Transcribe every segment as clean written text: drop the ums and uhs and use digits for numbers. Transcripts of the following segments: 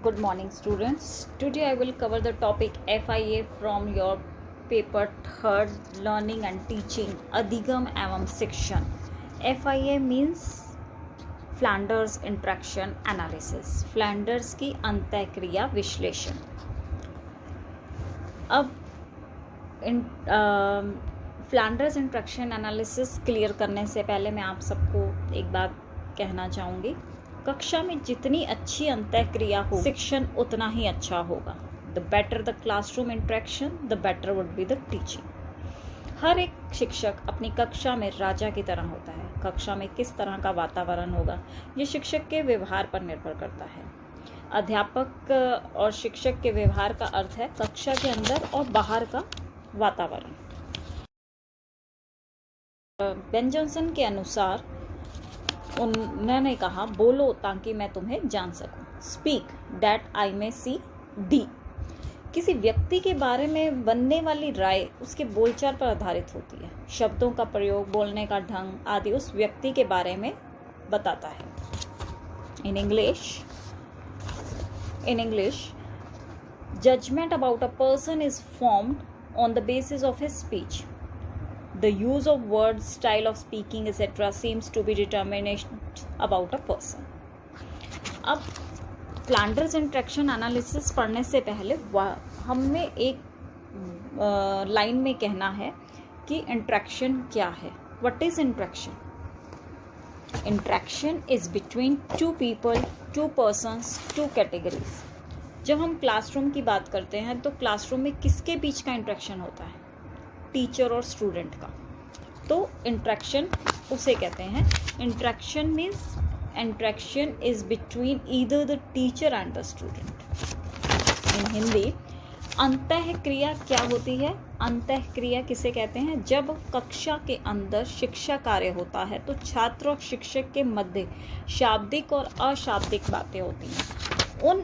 Good morning, students. Today I will cover the topic FIA from your paper third, learning and teaching, अधिगम एवं शिक्षण. FIA means Flanders interaction analysis, Flanders की अंतःक्रिया विश्लेषण. अब Flanders interaction analysis clear करने से पहले मैं आप सबको एक बात कहना चाहूँगी. कक्षा में जितनी अच्छी अंतःक्रिया हो, शिक्षण उतना ही अच्छा होगा. The better the classroom interaction, the better would be the teaching. हर एक शिक्षक अपनी कक्षा में राजा की तरह होता है. कक्षा में किस तरह का वातावरण होगा, ये शिक्षक के व्यवहार पर निर्भर करता है. अध्यापक और शिक्षक के व्यवहार का अर्थ है कक्षा के अंदर और बाहर का वातावरण. बेन जॉनसन के अनुसार उन्होंने कहा, बोलो ताकि मैं तुम्हें जान सकूं. Speak that I may see thee. किसी व्यक्ति के बारे में बनने वाली राय उसके बोलचाल पर आधारित होती है. शब्दों का प्रयोग, बोलने का ढंग आदि उस व्यक्ति के बारे में बताता है. In English judgement about a person is formed on the basis of his speech. The use of words, style of speaking, etc. seems to be determination about a person. अब फ्लैंडर्स इंट्रैक्शन एनालिसिस पढ़ने से पहले हमें एक line में कहना है कि इंट्रैक्शन क्या है. What is interaction? Interaction is between two people, to persons, two categories. जब हम क्लासरूम की बात करते हैं तो क्लासरूम में किसके बीच का इंट्रैक्शन होता है? टीचर और स्टूडेंट का. तो इंट्रैक्शन उसे कहते हैं. Interaction means interaction is between either the teacher and the student. In Hindi अंतःक्रिया क्या होती है? अंतःक्रिया किसे कहते हैं? जब कक्षा के अंदर शिक्षा कार्य होता है तो छात्र और शिक्षक के मध्य शाब्दिक और अशाब्दिक बातें होती हैं. उन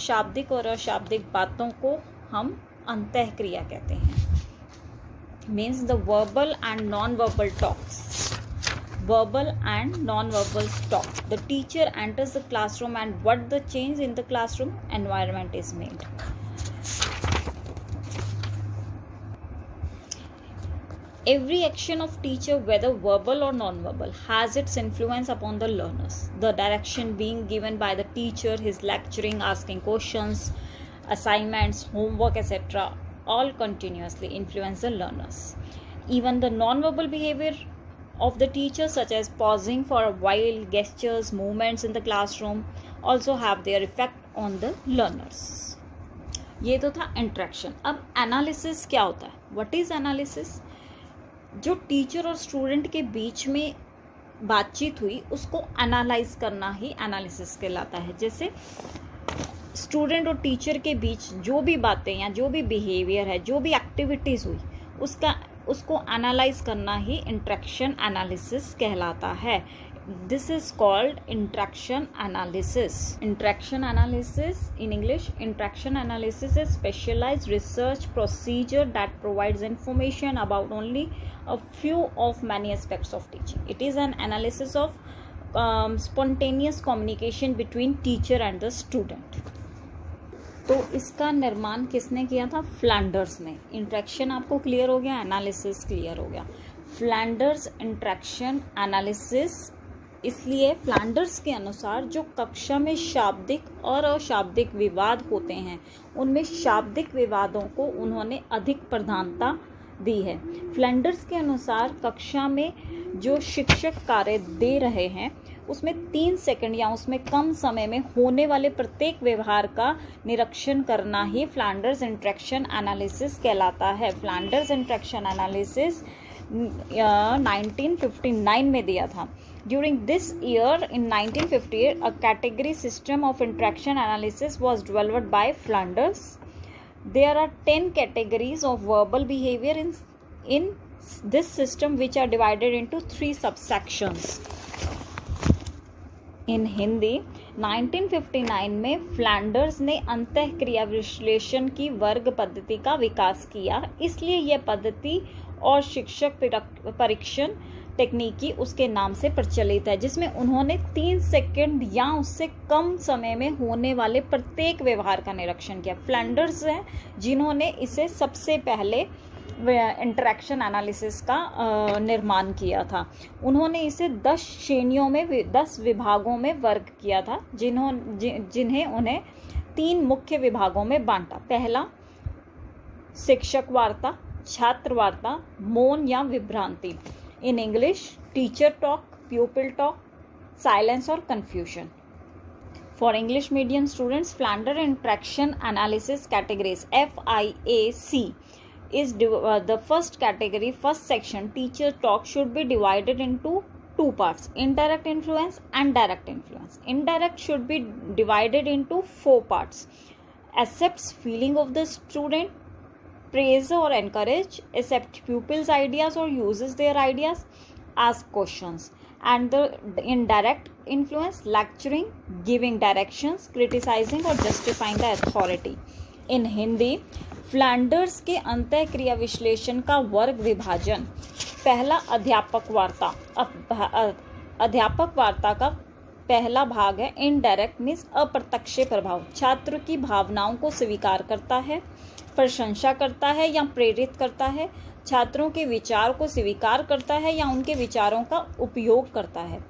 शाब्दिक और अशाब्दिक बातों को हम अंतःक्रिया कहते हैं. Means the verbal and non-verbal talks. Verbal and non-verbal talk. The teacher enters the classroom and what the change in the classroom environment is made. Every action of teacher, whether verbal or non-verbal, has its influence upon the learners. The direction being given by the teacher, his lecturing, asking questions, assignments, homework, etc. all continuously influence the learners. Even the non-verbal behavior of the teacher, such as pausing for a while, gestures, movements in the classroom, also have their effect on the learners. ये तो था interaction. अब analysis क्या होता है? What is analysis? जो teacher और student के बीच में बातचीत हुई उसको एनालाइज करना ही एनालिसिस कहलाता है. जैसे स्टूडेंट और टीचर के बीच जो भी बातें या जो भी बिहेवियर है, जो भी एक्टिविटीज़ हुई, उसको एनालाइज करना ही इंट्रैक्शन एनालिसिस कहलाता है. This is called interaction analysis. Interaction analysis in English, interaction analysis is specialised research procedure that provides information about only a few of many aspects of teaching. It is an analysis of spontaneous communication between teacher and the student. तो इसका निर्माण किसने किया था? Flanders ने. Interaction आपको clear हो गया, एनालिसिस क्लियर हो गया. Flanders interaction analysis. इसलिए फ्लैंडर्स के अनुसार जो कक्षा में शाब्दिक और अशाब्दिक विवाद होते हैं उनमें शाब्दिक विवादों को उन्होंने अधिक प्रधानता दी है. फ्लैंडर्स के अनुसार कक्षा में जो शिक्षक कार्य दे रहे हैं उसमें 3 सेकंड या उसमें कम समय में होने वाले प्रत्येक व्यवहार का निरीक्षण करना ही फ्लैंडर्स इंट्रैक्शन एनालिसिस कहलाता है. फ्लैंडर्स इंट्रैक्शन एनालिसिस 1959 में दिया था. During this year, in 1958, a category system of interaction analysis was developed by Flanders. There are 10 categories of verbal behavior in this system, which are divided into 3 subsections. इन हिंदी 1959 में Flanders ने अंतःक्रिया विश्लेषण की वर्ग पद्धति का विकास किया. इसलिए यह पद्धति और शिक्षक परीक्षण टेक्निकी उसके नाम से प्रचलित है, जिसमें उन्होंने 3 सेकंड या उससे कम समय में होने वाले प्रत्येक व्यवहार का निरीक्षण किया। फ्लैंडर्स हैं जिन्होंने इसे सबसे पहले इंटरैक्शन एनालिसिस का निर्माण किया था। उन्होंने इसे 10 श्रेणियों में 10 विभागों में वर्ग किया था, जिन्हें उन्हें 3 मुख्य विभागों में बांटा। पहला, शिक्षक वार्ता, छात्र वार्ता, मौन या विभ्रांति। In English, teacher talk, pupil talk, silence or confusion. For English medium students, Flanders Interaction Analysis categories FIAC is the first category, first section. Teacher talk should be divided into 2 parts: indirect influence and direct influence. Indirect should be divided into 4 parts: accepts feeling of the student, praise or encourage, accept pupils' ideas or uses their ideas, ask questions. And the indirect influence, lecturing, giving directions, criticizing or justifying the authority. In Hindi, Flanders के अंतःक्रिया विश्लेषण का वर्ग विभाजन। पहला, अध्यापक वार्ता। अध्यापक वार्ता का पहला भाग है इनडायरेक्ट मीन्स अप्रत्यक्ष प्रभाव। छात्र की भावनाओं को स्वीकार करता है, प्रशंसा करता है या प्रेरित करता है, छात्रों के विचार को स्वीकार करता है या उनके विचारों का उपयोग करता है,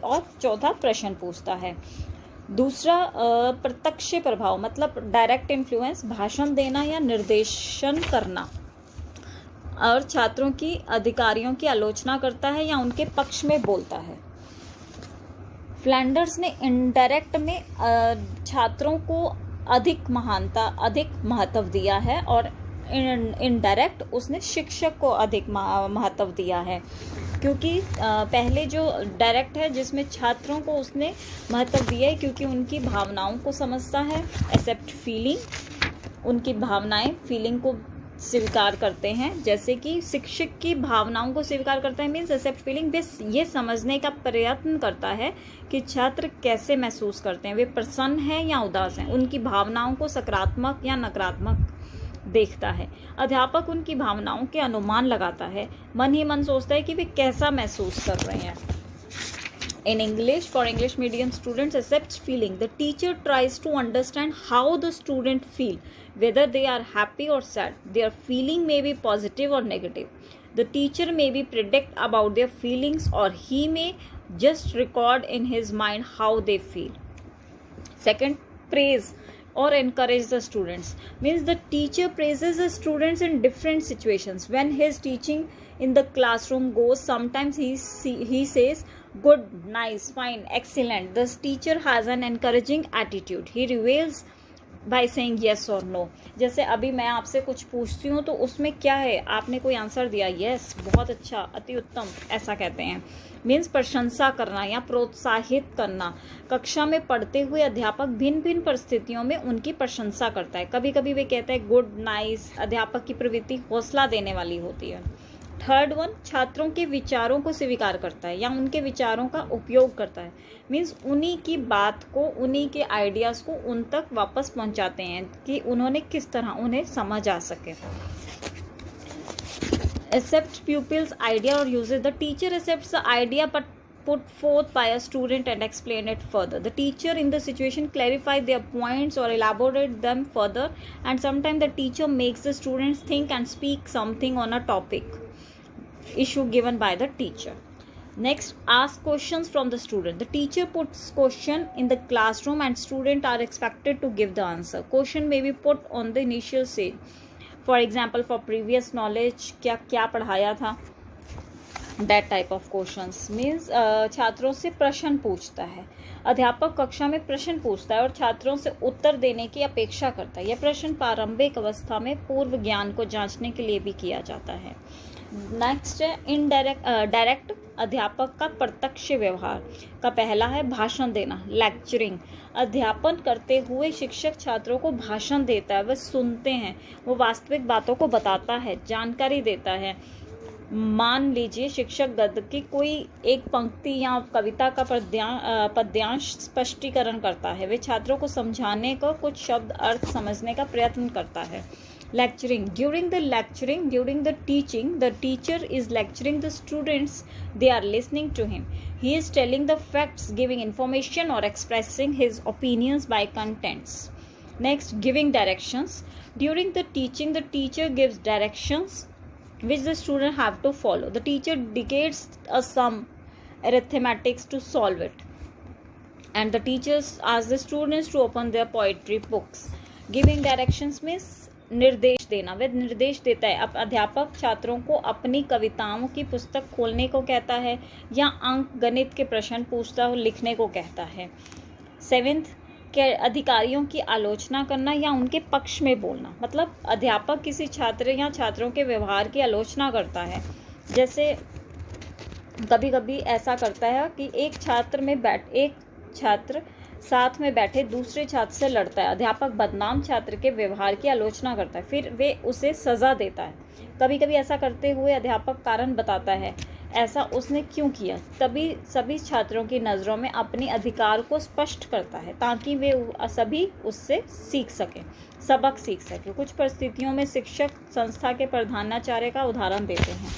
और चौथा, प्रश्न पूछता है। दूसरा, प्रत्यक्ष प्रभाव मतलब डायरेक्ट इन्फ्लुएंस, भाषण देना या निर्देशन करना, और छात्रों की अधिकारियों की आलोचना करता है या उनके पक्ष में बोलता है। फ्लैंडर्स ने इनडायरेक्ट में छात्रों को अधिक महत्व दिया है, और इनडायरेक्ट उसने शिक्षक को अधिक महत्व दिया है, क्योंकि पहले जो डायरेक्ट है जिसमें छात्रों को उसने महत्व दिया है क्योंकि उनकी भावनाओं को समझता है। एक्सेप्ट फीलिंग, उनकी भावनाएं फीलिंग को स्वीकार करते हैं, जैसे कि शिक्षक की भावनाओं को स्वीकार करता है मीन्स एक्सेप्ट फीलिंग, वे ये समझने का प्रयत्न करता है कि छात्र कैसे महसूस करते हैं, वे प्रसन्न हैं या उदास हैं, उनकी भावनाओं को सकारात्मक या नकारात्मक देखता है। अध्यापक उनकी भावनाओं के अनुमान लगाता है, मन ही मन सोचता है कि वे कैसा महसूस कर रहे हैं। In English, for English medium students, accepts feeling. The teacher tries to understand how the student feel, whether they are happy or sad. Their feeling may be positive or negative. The teacher may be predict about their feelings, or he may just record in his mind how they feel. Second, praise or encourage the students. Means the teacher praises the students in different situations. When his teaching in the classroom goes, sometimes he says, good, nice, fine, excellent. This teacher has an encouraging attitude. He reveals by saying yes or no. जैसे अभी मैं आपसे कुछ पूछती हूँ तो उसमें क्या है, आपने कोई आंसर दिया, yes, बहुत अच्छा, अति उत्तम, ऐसा कहते हैं। मीन्स प्रशंसा करना या प्रोत्साहित करना। कक्षा में पढ़ते हुए अध्यापक भिन्न भिन्न परिस्थितियों में उनकी प्रशंसा करता है। कभी कभी वे कहते हैं गुड, नाइस। अध्यापक की प्रवृत्ति हौसला देने वाली होती है। थर्ड वन, छात्रों के विचारों को स्वीकार करता है या उनके विचारों का उपयोग करता है। मीन्स उन्हीं की बात को, उन्हीं के आइडियाज़ को उन तक वापस पहुंचाते हैं कि उन्होंने किस तरह उन्हें समझ आ सके। Accept pupils' idea or uses. The teacher accepts the idea but put forth by a student and explain it further. The teacher in the situation clarify their points or elaborate them further, and sometimes the teacher makes the students think and speak something on a topic issue given by the teacher. Next, ask questions from the student. The teacher puts question in the classroom and students are expected to give the answer. Question may be put on the initial stage. For example, for previous knowledge, क्या पढ़ाया था, that type of questions. Means छात्रों से प्रश्न पूछता है। अध्यापक कक्षा में प्रश्न पूछता है और छात्रों से उत्तर देने की अपेक्षा करता है। यह प्रश्न प्रारंभिक अवस्था में पूर्व ज्ञान को जांचने के लिए भी किया जाता है। नेक्स्ट है डायरेक्ट, अध्यापक का प्रत्यक्ष व्यवहार का पहला है भाषण देना, लेक्चरिंग। अध्यापन करते हुए शिक्षक छात्रों को भाषण देता है, वे सुनते हैं, वो वास्तविक बातों को बताता है, जानकारी देता है। मान लीजिए शिक्षक गद्य की कोई एक पंक्ति या कविता का पद्यांश स्पष्टीकरण करता है, वे छात्रों को समझाने को कुछ शब्द अर्थ समझने का प्रयत्न करता है। Lecturing. During the teaching, the teacher is lecturing the students. They are listening to him. He is telling the facts, giving information, or expressing his opinions by contents. Next, giving directions. During the teaching, the teacher gives directions which the student have to follow. The teacher dictates a sum, arithmetics, to solve it, and the teachers ask the students to open their poetry books. Giving directions means निर्देश देना. वह निर्देश देता है. अब अध्यापक छात्रों को अपनी कविताओं की पुस्तक खोलने को कहता है या अंक गणित के प्रश्न पूछता हो लिखने को कहता है. 7th, के अधिकारियों की आलोचना करना या उनके पक्ष में बोलना. मतलब अध्यापक किसी छात्र या छात्रों के व्यवहार की आलोचना करता है. जैसे कभी कभी ऐसा करता है कि एक छात्र साथ में बैठे दूसरे छात्र से लड़ता है. अध्यापक बदनाम छात्र के व्यवहार की आलोचना करता है, फिर वे उसे सज़ा देता है. कभी कभी ऐसा करते हुए अध्यापक कारण बताता है, ऐसा उसने क्यों किया. तभी सभी छात्रों की नज़रों में अपने अधिकार को स्पष्ट करता है ताकि वे सभी उससे सबक सीख सकें. कुछ परिस्थितियों में शिक्षक संस्था के प्रधानाचार्य का उदाहरण देते हैं.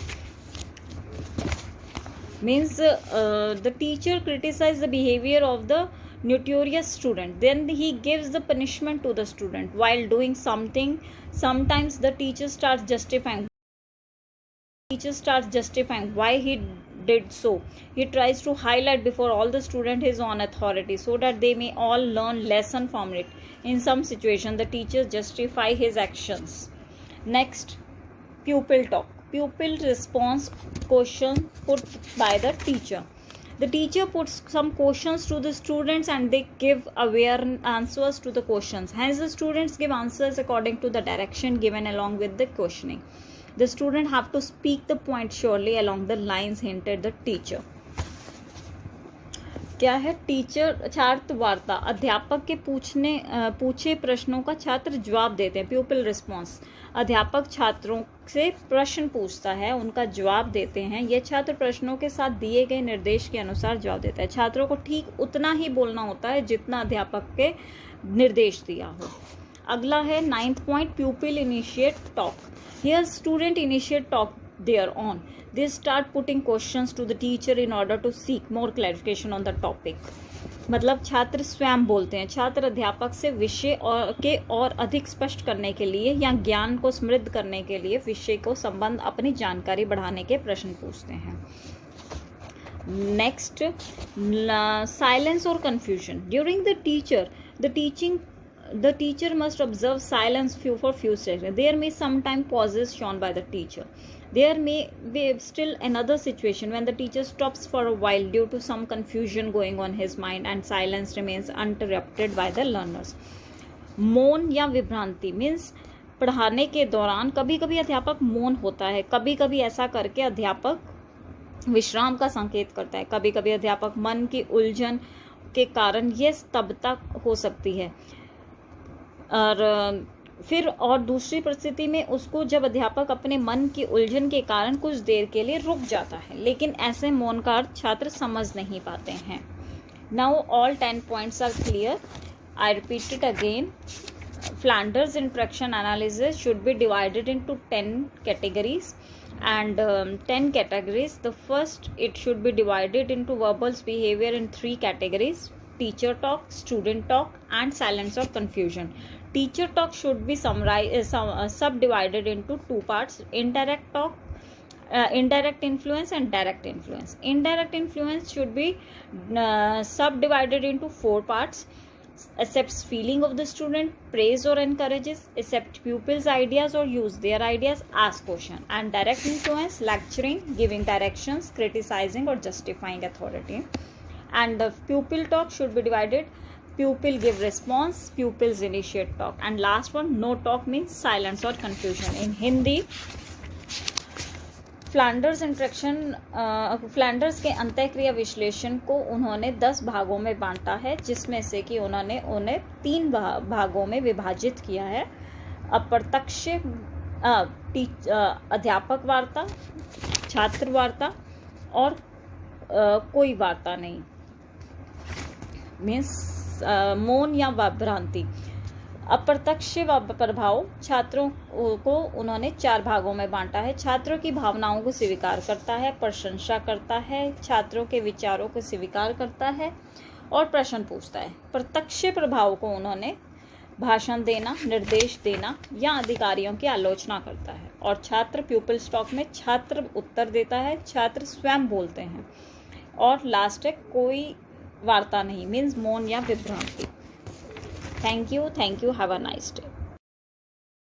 Means the teacher criticizes the behavior of the notorious student, then he gives the punishment to the student while doing something. Sometimes the teacher starts justifying why he did so. He tries to highlight before all the student his own authority so that they may all learn lesson from it. In some situation, the teachers justify his actions. Next, pupil talk. Pupil response question put by the teacher. The teacher puts some questions to the students and they give aware answers to the questions. Hence, the students give answers according to the direction given along with the questioning. The student have to speak the point surely along the lines hinted the teacher. क्या है teacher छात्र वार्ता. अध्यापक के पूछे प्रश्नों का छात्र जवाब देते हैं. प्यूपिल रिस्पॉन्स. अध्यापक छात्रों से प्रश्न पूछता है, उनका जवाब देते हैं. यह छात्र प्रश्नों के साथ दिए गए निर्देश के अनुसार जवाब देता है. छात्रों को ठीक उतना ही बोलना होता है जितना अध्यापक के निर्देश दिया हो. अगला है 9th point, प्यूपिल initiate talk. Here student initiate talk their own. They start putting questions to the teacher in order to seek more clarification on the topic. मतलब छात्र स्वयं बोलते हैं. छात्र अध्यापक से विषय और अधिक स्पष्ट करने के लिए या ज्ञान को समृद्ध करने के लिए विषय को संबंध अपनी जानकारी बढ़ाने के प्रश्न पूछते हैं. नेक्स्ट, साइलेंस और confusion. During the teaching, the teacher must observe silence for few seconds. There may sometimes pauses shown by the teacher. There may be still another situation when the teacher stops for a while due to some confusion going on his mind and silence remains uninterrupted by the learners. मौन या विभ्रांति means पढ़ाने के दौरान कभी कभी अध्यापक मौन होता है. कभी कभी ऐसा करके अध्यापक विश्राम का संकेत करता है. कभी कभी अध्यापक मन की उलझन के कारण यह स्तब्धता हो सकती है. और दूसरी परिस्थिति में उसको जब अध्यापक अपने मन की उलझन के कारण कुछ देर के लिए रुक जाता है, लेकिन ऐसे मौन का अर्थ छात्र समझ नहीं पाते हैं. Now all 10 points are clear. I repeat it again. Flanders interaction analysis should be divided into 10 categories and 10 categories. The first, it should be divided into verbal behavior in 3 categories: teacher talk, student talk, and silence or confusion. Teacher talk should be subdivided into 2 parts: indirect talk, indirect influence, and direct influence. Indirect influence should be subdivided into 4 parts: accepts feeling of the student, praise or encourages, accept pupils' ideas or use their ideas, ask question. And direct influence, lecturing, giving directions, criticizing or justifying authority. And the pupil talk should be divided: pupil give response, pupils initiate talk, and last one, no talk, means silence or confusion. In Hindi, Flanders के अंतःक्रिया विश्लेषण को उन्होंने 10 भागों में बांटा है, जिसमें से कि उन्होंने उन्हें 3 भागों में विभाजित किया है: अप्रत्यक्ष अध्यापक वार्ता, छात्र वार्ता और कोई वार्ता नहीं, मीन्स मौन या विभ्रांति. अप्रत्यक्ष प्रभाव, छात्रों को उन्होंने 4 भागों में बांटा है। छात्रों की भावनाओं को स्वीकार करता है, प्रशंसा करता है, छात्रों के विचारों को स्वीकार करता है और प्रश्न पूछता है। प्रत्यक्ष प्रभाव को उन्होंने भाषण देना, निर्देश देना या अधिकारियों की आलोचना करता है। और छात्र प्यूपिल स्टॉक में छात्र उत्तर देता है, छात्र स्वयं बोलते हैं। और लास्ट है कोई वार्ता नहीं, मीन्स मौन या विभ्रांति। Thank you, have a nice day.